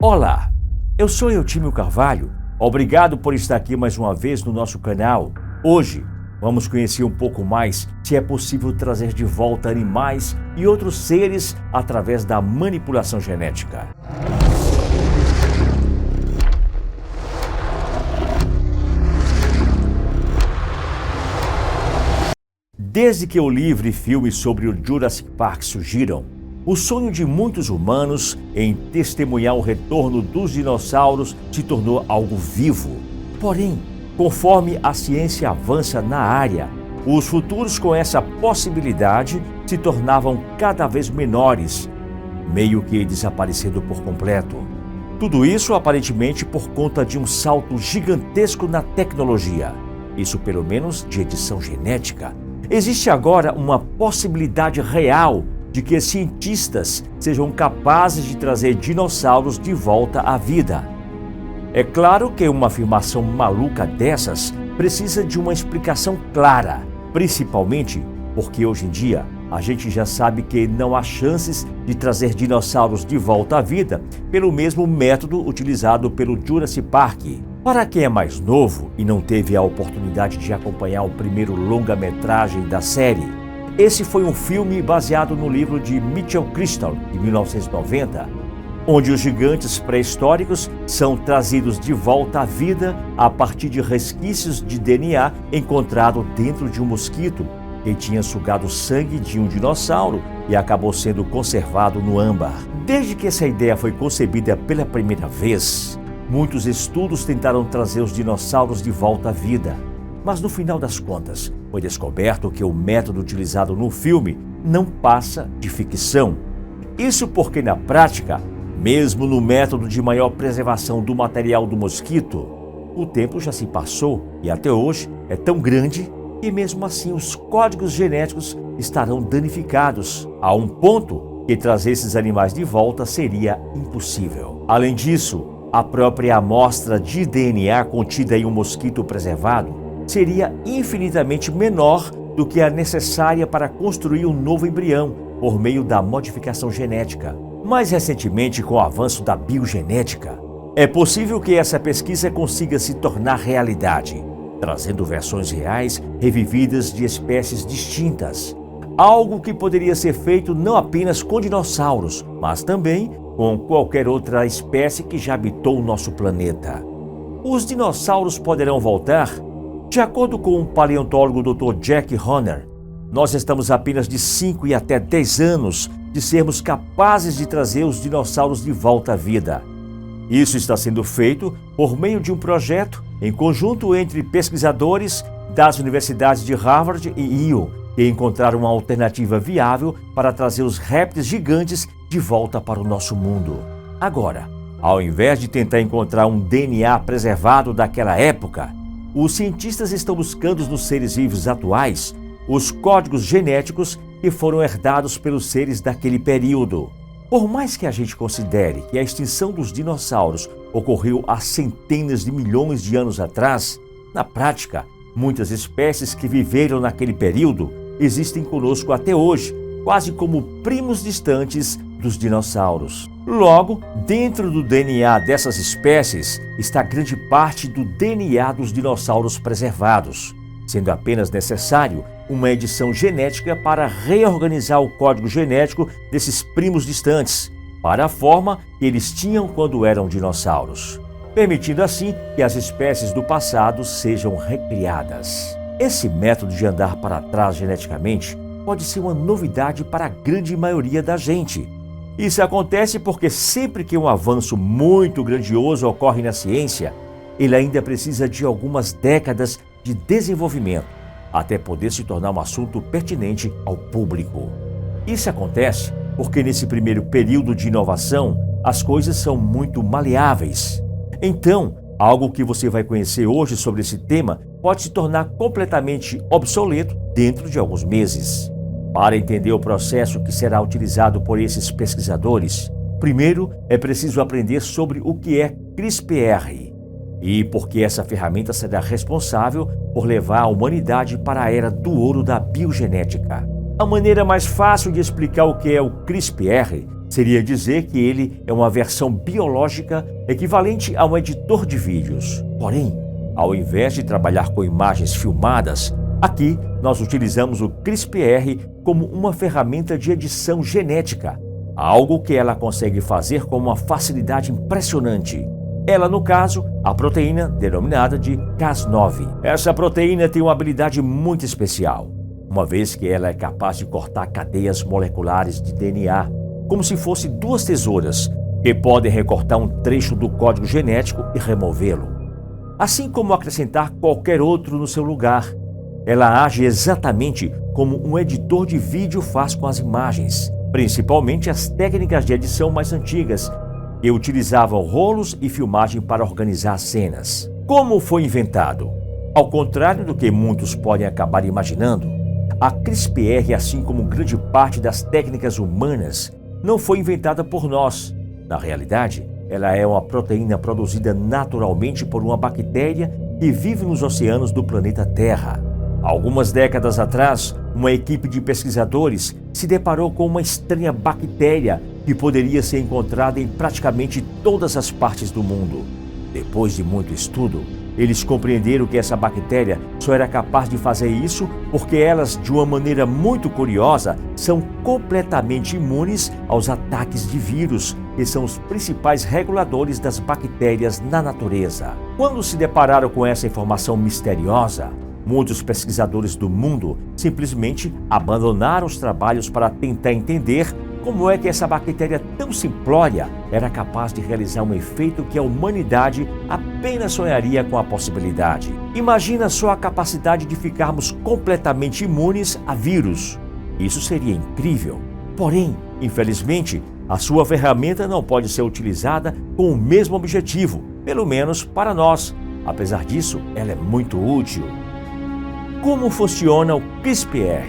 Olá, eu sou Eutímio Carvalho. Obrigado por estar aqui mais uma vez no nosso canal. Hoje vamos conhecer um pouco mais se é possível trazer de volta animais e outros seres através da manipulação genética. Desde que o livro e filme sobre o Jurassic Park surgiram, o sonho de muitos humanos em testemunhar o retorno dos dinossauros se tornou algo vivo. Porém, conforme a ciência avança na área, os futuros com essa possibilidade se tornavam cada vez menores, meio que desaparecendo por completo. Tudo isso aparentemente por conta de um salto gigantesco na tecnologia, isso pelo menos de edição genética. Existe agora uma possibilidade real de que cientistas sejam capazes de trazer dinossauros de volta à vida. É claro que uma afirmação maluca dessas precisa de uma explicação clara, principalmente porque hoje em dia a gente já sabe que não há chances de trazer dinossauros de volta à vida pelo mesmo método utilizado pelo Jurassic Park. Para quem é mais novo e não teve a oportunidade de acompanhar o primeiro longa-metragem da série, esse foi um filme baseado no livro de Mitchell Crichton, de 1990, onde os gigantes pré-históricos são trazidos de volta à vida a partir de resquícios de DNA encontrado dentro de um mosquito que tinha sugado o sangue de um dinossauro e acabou sendo conservado no âmbar. Desde que essa ideia foi concebida pela primeira vez, muitos estudos tentaram trazer os dinossauros de volta à vida, mas no final das contas, foi descoberto que o método utilizado no filme não passa de ficção. Isso porque na prática, mesmo no método de maior preservação do material do mosquito, o tempo já se passou e até hoje é tão grande que mesmo assim os códigos genéticos estarão danificados, a um ponto que trazer esses animais de volta seria impossível. Além disso, a própria amostra de DNA contida em um mosquito preservado seria infinitamente menor do que a necessária para construir um novo embrião por meio da modificação genética. Mais recentemente, com o avanço da biogenética, é possível que essa pesquisa consiga se tornar realidade, trazendo versões reais revividas de espécies distintas. Algo que poderia ser feito não apenas com dinossauros, mas também com qualquer outra espécie que já habitou o nosso planeta. Os dinossauros poderão voltar? De acordo com o paleontólogo Dr. Jack Horner, nós estamos apenas de 5 e até 10 anos de sermos capazes de trazer os dinossauros de volta à vida. Isso está sendo feito por meio de um projeto em conjunto entre pesquisadores das universidades de Harvard e Yale, que encontraram uma alternativa viável para trazer os répteis gigantes de volta para o nosso mundo. Agora, ao invés de tentar encontrar um DNA preservado daquela época, os cientistas estão buscando nos seres vivos atuais os códigos genéticos que foram herdados pelos seres daquele período. Por mais que a gente considere que a extinção dos dinossauros ocorreu há centenas de milhões de anos atrás, na prática, muitas espécies que viveram naquele período existem conosco até hoje, quase como primos distantes dos dinossauros. Logo, dentro do DNA dessas espécies está grande parte do DNA dos dinossauros preservados, sendo apenas necessário uma edição genética para reorganizar o código genético desses primos distantes, para a forma que eles tinham quando eram dinossauros, permitindo assim que as espécies do passado sejam recriadas. Esse método de andar para trás geneticamente pode ser uma novidade para a grande maioria da gente. Isso acontece porque sempre que um avanço muito grandioso ocorre na ciência, ele ainda precisa de algumas décadas de desenvolvimento até poder se tornar um assunto pertinente ao público. Isso acontece porque nesse primeiro período de inovação, as coisas são muito maleáveis. Então, algo que você vai conhecer hoje sobre esse tema pode se tornar completamente obsoleto dentro de alguns meses. Para entender o processo que será utilizado por esses pesquisadores, primeiro é preciso aprender sobre o que é CRISPR e por que essa ferramenta será responsável por levar a humanidade para a era do ouro da biogenética. A maneira mais fácil de explicar o que é o CRISPR Seria dizer que ele é uma versão biológica equivalente a um editor de vídeos. Porém, ao invés de trabalhar com imagens filmadas, aqui nós utilizamos o CRISPR como uma ferramenta de edição genética, algo que ela consegue fazer com uma facilidade impressionante. Ela, no caso, a proteína denominada de Cas9. Essa proteína tem uma habilidade muito especial, uma vez que ela é capaz de cortar cadeias moleculares de DNA, como se fossem duas tesouras, que podem recortar um trecho do código genético e removê-lo, assim como acrescentar qualquer outro no seu lugar. Ela age exatamente como um editor de vídeo faz com as imagens, principalmente as técnicas de edição mais antigas, que utilizavam rolos e filmagem para organizar cenas. Como foi inventado? Ao contrário do que muitos podem acabar imaginando, a CRISPR, assim como grande parte das técnicas humanas, não foi inventada por nós. Na realidade, ela é uma proteína produzida naturalmente por uma bactéria que vive nos oceanos do planeta Terra. Algumas décadas atrás, uma equipe de pesquisadores se deparou com uma estranha bactéria que poderia ser encontrada em praticamente todas as partes do mundo. Depois de muito estudo, eles compreenderam que essa bactéria só era capaz de fazer isso porque elas, de uma maneira muito curiosa, são completamente imunes aos ataques de vírus, que são os principais reguladores das bactérias na natureza. Quando se depararam com essa informação misteriosa, muitos pesquisadores do mundo simplesmente abandonaram os trabalhos para tentar entender como é que essa bactéria tão simplória era capaz de realizar um efeito que a humanidade apenas sonharia com a possibilidade. Imagina só a capacidade de ficarmos completamente imunes a vírus. Isso seria incrível. Porém, infelizmente, a sua ferramenta não pode ser utilizada com o mesmo objetivo, pelo menos para nós. Apesar disso, ela é muito útil. Como funciona o CRISPR?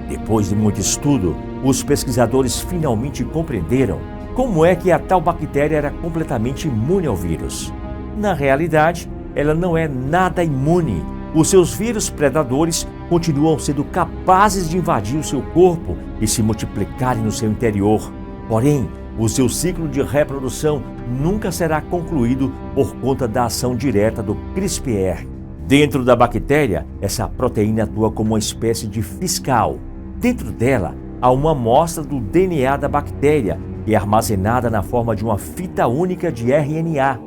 Depois de muito estudo, os pesquisadores finalmente compreenderam como é que a tal bactéria era completamente imune ao vírus. Na realidade, ela não é nada imune. Os seus vírus predadores continuam sendo capazes de invadir o seu corpo e se multiplicarem no seu interior. Porém, o seu ciclo de reprodução nunca será concluído por conta da ação direta do CRISPR. Dentro da bactéria, essa proteína atua como uma espécie de fiscal. Dentro dela, há uma amostra do DNA da bactéria, que é armazenada na forma de uma fita única de RNA.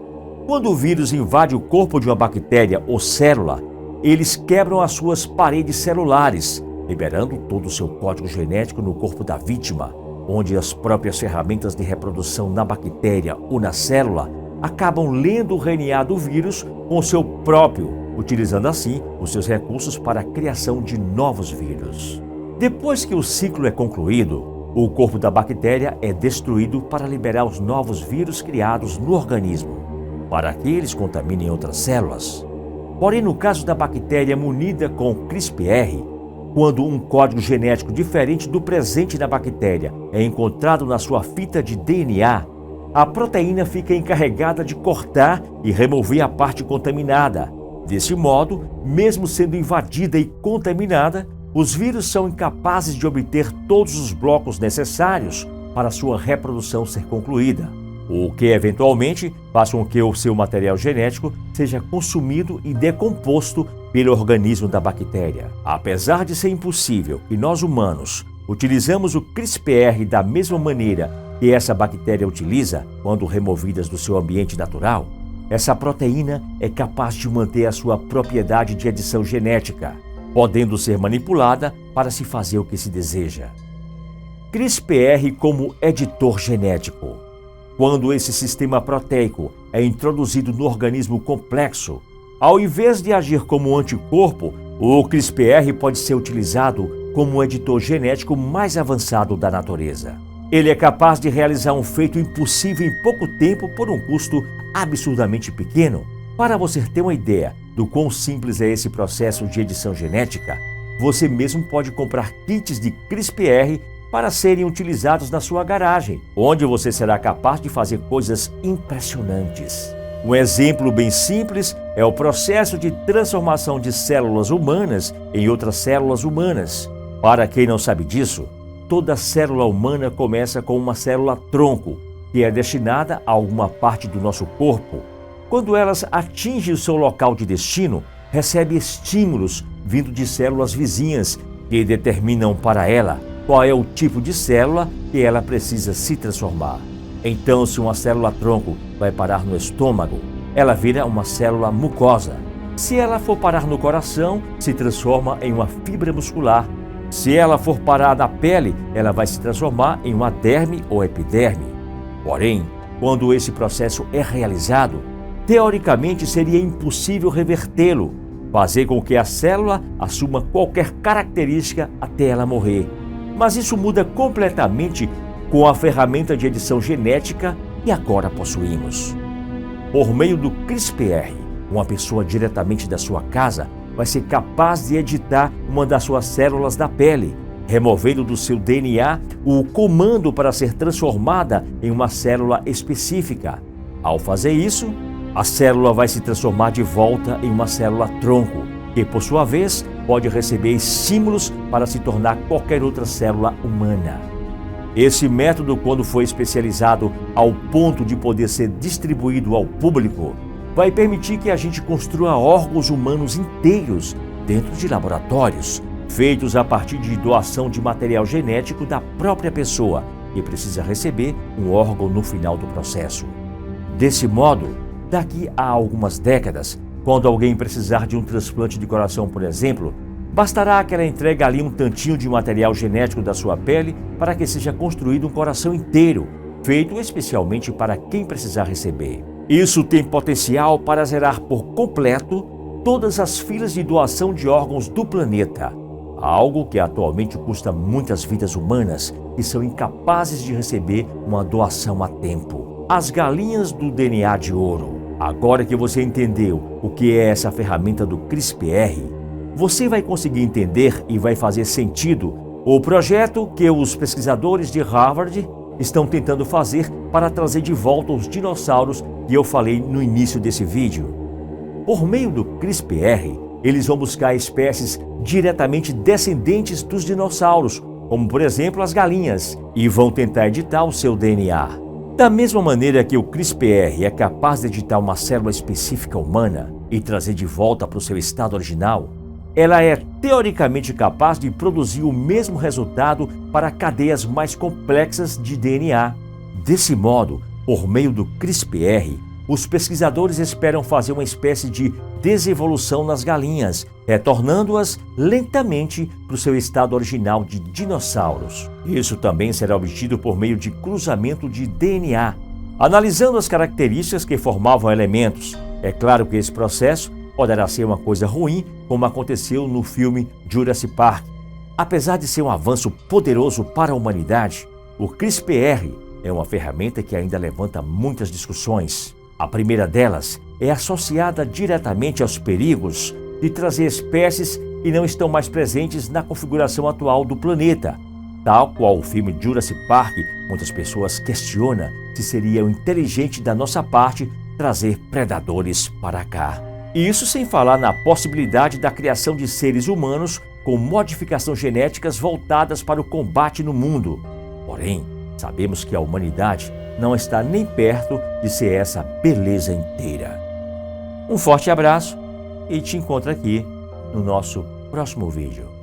Quando o vírus invade o corpo de uma bactéria ou célula, eles quebram as suas paredes celulares, liberando todo o seu código genético no corpo da vítima, onde as próprias ferramentas de reprodução na bactéria ou na célula acabam lendo o RNA do vírus com o seu próprio, utilizando assim os seus recursos para a criação de novos vírus. Depois que o ciclo é concluído, o corpo da bactéria é destruído para liberar os novos vírus criados no organismo, para que eles contaminem outras células. Porém, no caso da bactéria munida com CRISPR, quando um código genético diferente do presente na bactéria é encontrado na sua fita de DNA, a proteína fica encarregada de cortar e remover a parte contaminada. Desse modo, mesmo sendo invadida e contaminada, os vírus são incapazes de obter todos os blocos necessários para sua reprodução ser concluída, o que eventualmente faz com que o seu material genético seja consumido e decomposto pelo organismo da bactéria. Apesar de ser impossível que nós humanos utilizamos o CRISPR da mesma maneira que essa bactéria utiliza quando removidas do seu ambiente natural, essa proteína é capaz de manter a sua propriedade de edição genética, podendo ser manipulada para se fazer o que se deseja. CRISPR como editor genético. Quando esse sistema proteico é introduzido no organismo complexo, ao invés de agir como um anticorpo, o CRISPR pode ser utilizado como um editor genético mais avançado da natureza. Ele é capaz de realizar um feito impossível em pouco tempo por um custo absurdamente pequeno. Para você ter uma ideia do quão simples é esse processo de edição genética, você mesmo pode comprar kits de CRISPR para serem utilizados na sua garagem, onde você será capaz de fazer coisas impressionantes. Um exemplo bem simples é o processo de transformação de células humanas em outras células humanas. Para quem não sabe disso, toda célula humana começa com uma célula-tronco, que é destinada a alguma parte do nosso corpo. Quando elas atingem o seu local de destino, recebe estímulos vindo de células vizinhas que determinam para ela qual é o tipo de célula que ela precisa se transformar. Então, se uma célula-tronco vai parar no estômago, ela vira uma célula mucosa. Se ela for parar no coração, se transforma em uma fibra muscular. Se ela for parar na pele, ela vai se transformar em uma derme ou epiderme. Porém, quando esse processo é realizado, teoricamente seria impossível revertê-lo, fazer com que a célula assuma qualquer característica até ela morrer. Mas isso muda completamente com a ferramenta de edição genética que agora possuímos. Por meio do CRISPR, uma pessoa diretamente da sua casa vai ser capaz de editar uma das suas células da pele, removendo do seu DNA o comando para ser transformada em uma célula específica. Ao fazer isso, a célula vai se transformar de volta em uma célula-tronco, que por sua vez pode receber estímulos para se tornar qualquer outra célula humana. Esse método, quando for especializado ao ponto de poder ser distribuído ao público, vai permitir que a gente construa órgãos humanos inteiros dentro de laboratórios, feitos a partir de doação de material genético da própria pessoa, que precisa receber um órgão no final do processo. Desse modo, daqui a algumas décadas, quando alguém precisar de um transplante de coração, por exemplo, bastará que ela entregue ali um tantinho de material genético da sua pele para que seja construído um coração inteiro, feito especialmente para quem precisar receber. Isso tem potencial para zerar por completo todas as filas de doação de órgãos do planeta, algo que atualmente custa muitas vidas humanas que são incapazes de receber uma doação a tempo. As galinhas do DNA de ouro. Agora que você entendeu o que é essa ferramenta do CRISPR, você vai conseguir entender e vai fazer sentido o projeto que os pesquisadores de Harvard estão tentando fazer para trazer de volta os dinossauros que eu falei no início desse vídeo. Por meio do CRISPR, eles vão buscar espécies diretamente descendentes dos dinossauros, como por exemplo as galinhas, e vão tentar editar o seu DNA. Da mesma maneira que o CRISPR é capaz de editar uma célula específica humana e trazer de volta para o seu estado original, ela é teoricamente capaz de produzir o mesmo resultado para cadeias mais complexas de DNA. Desse modo, por meio do CRISPR, os pesquisadores esperam fazer uma espécie de desevolução nas galinhas, retornando-as lentamente para o seu estado original de dinossauros. Isso também será obtido por meio de cruzamento de DNA, analisando as características que formavam elementos. É claro que esse processo poderá ser uma coisa ruim, como aconteceu no filme Jurassic Park. Apesar de ser um avanço poderoso para a humanidade, o CRISPR é uma ferramenta que ainda levanta muitas discussões. A primeira delas é associada diretamente aos perigos de trazer espécies que não estão mais presentes na configuração atual do planeta. Tal qual o filme Jurassic Park, muitas pessoas questionam se seria inteligente da nossa parte trazer predadores para cá. E isso sem falar na possibilidade da criação de seres humanos com modificações genéticas voltadas para o combate no mundo. Porém, sabemos que a humanidade não está nem perto de ser essa beleza inteira. Um forte abraço e te encontro aqui no nosso próximo vídeo.